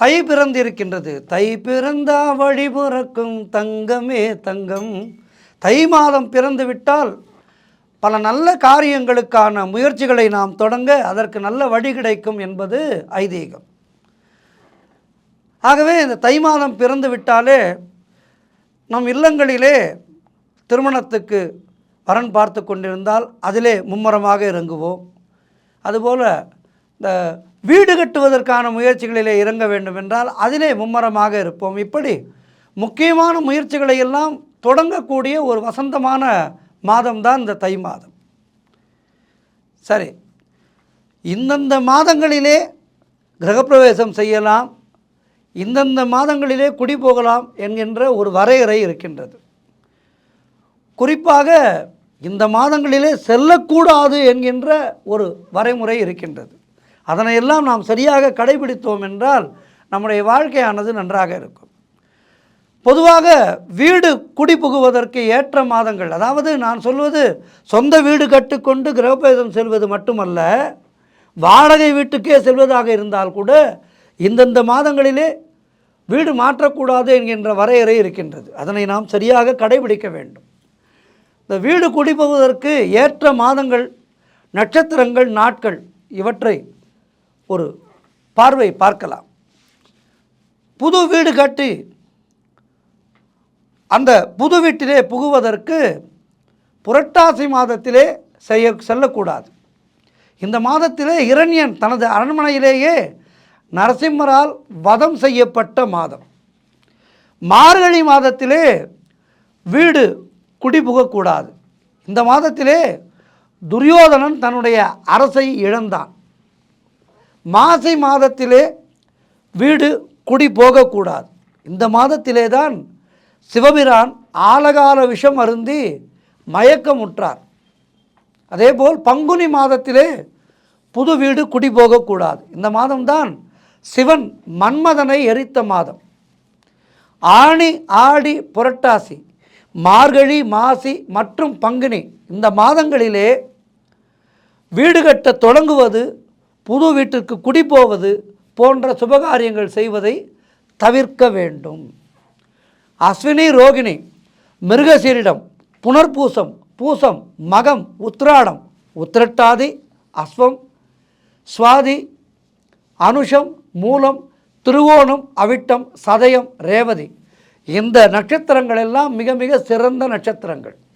தை பிறந்திருக்கின்றது. தை பிறந்தா வழி பிறக்கும் தங்கமே தங்கம். தை மாதம் பிறந்து விட்டால் பல நல்ல காரியங்களுக்கான முயற்சிகளை நாம் தொடங்க அதற்கு நல்ல வழி கிடைக்கும் என்பது ஐதீகம். ஆகவே இந்த தை மாதம் பிறந்து விட்டாலே நம் இல்லங்களிலே திருமணத்துக்கு வரன் பார்த்து கொண்டிருந்தால் அதிலே மும்முரமாக இறங்குவோம். அதுபோல் இந்த வீடு கட்டுவதற்கான முயற்சிகளிலே இறங்க வேண்டும் என்றால் அதிலே மும்முரமாக இருப்போம். இப்படி முக்கியமான முயற்சிகளை எல்லாம் தொடங்கக்கூடிய ஒரு வசந்தமான மாதம்தான் இந்த தை மாதம். சரி, இந்தந்த மாதங்களிலே கிரகப்பிரவேசம் செய்யலாம், இந்தந்த மாதங்களிலே குடி போகலாம் என்கின்ற ஒரு வரையறை இருக்கின்றது. குறிப்பாக இந்த மாதங்களிலே செல்லக்கூடாது என்கின்ற ஒரு வரைமுறை இருக்கின்றது. அதனையெல்லாம் நாம் சரியாக கடைபிடித்தோம் என்றால் நம்முடைய வாழ்க்கையானது நன்றாக இருக்கும். பொதுவாக வீடு குடி புகுவதற்கு ஏற்ற மாதங்கள், அதாவது நான் சொல்வது சொந்த வீடு கட்டுக்கொண்டு கிரகப்பிரவேசம் செல்வது மட்டுமல்ல, வாடகை வீட்டுக்கே செல்வதாக இருந்தால் கூட இந்தந்த மாதங்களிலே வீடு மாற்றக்கூடாது என்கின்ற வரையறை இருக்கின்றது. அதனை நாம் சரியாக கடைபிடிக்க வேண்டும். இந்த வீடு குடிபோவதற்கு ஏற்ற மாதங்கள், நட்சத்திரங்கள், நாட்கள் இவற்றை ஒரு பார்வை பார்க்கலாம். புது வீடு கட்டி அந்த புது வீட்டிலே புகுவதற்கு புரட்டாசி மாதத்திலே செல்லக்கூடாது. இந்த மாதத்திலே இரண்யன் தனது அரண்மனையிலேயே நரசிம்மரால் வதம் செய்யப்பட்ட மாதம். மார்கழி மாதத்திலே வீடு குடிபுகக்கூடாது. இந்த மாதத்திலே துரியோதனன் தன்னுடைய அரசை இழந்தான். மாசி மாதத்திலே வீடு குடி போகக்கூடாது. இந்த மாதத்திலே தான் சிவபிரான் ஆலகால விஷம் அருந்தி மயக்கமுற்றார். அதேபோல் பங்குனி மாதத்திலே புது வீடு குடி போகக்கூடாது. இந்த மாதம்தான் சிவன் மன்மதனை எரித்த மாதம். ஆனி, ஆடி, புரட்டாசி, மார்கழி, மாசி மற்றும் பங்குனி இந்த மாதங்களிலே வீடு கட்ட தொடங்குவது, புது வீட்டிற்கு குடிபோவது போன்ற சுபகாரியங்கள் செய்வதை தவிர்க்க வேண்டும். அஸ்வினி, ரோகிணி, மிருகசீரிடம், புனர்பூசம், பூசம், மகம், உத்திராடம், உத்திரட்டாதி, அஸ்வம், சுவாதி, அனுஷம், மூலம், திருவோணம், அவிட்டம், சதயம், ரேவதி இந்த நட்சத்திரங்கள் எல்லாம் மிக மிக சிறந்த நட்சத்திரங்கள்.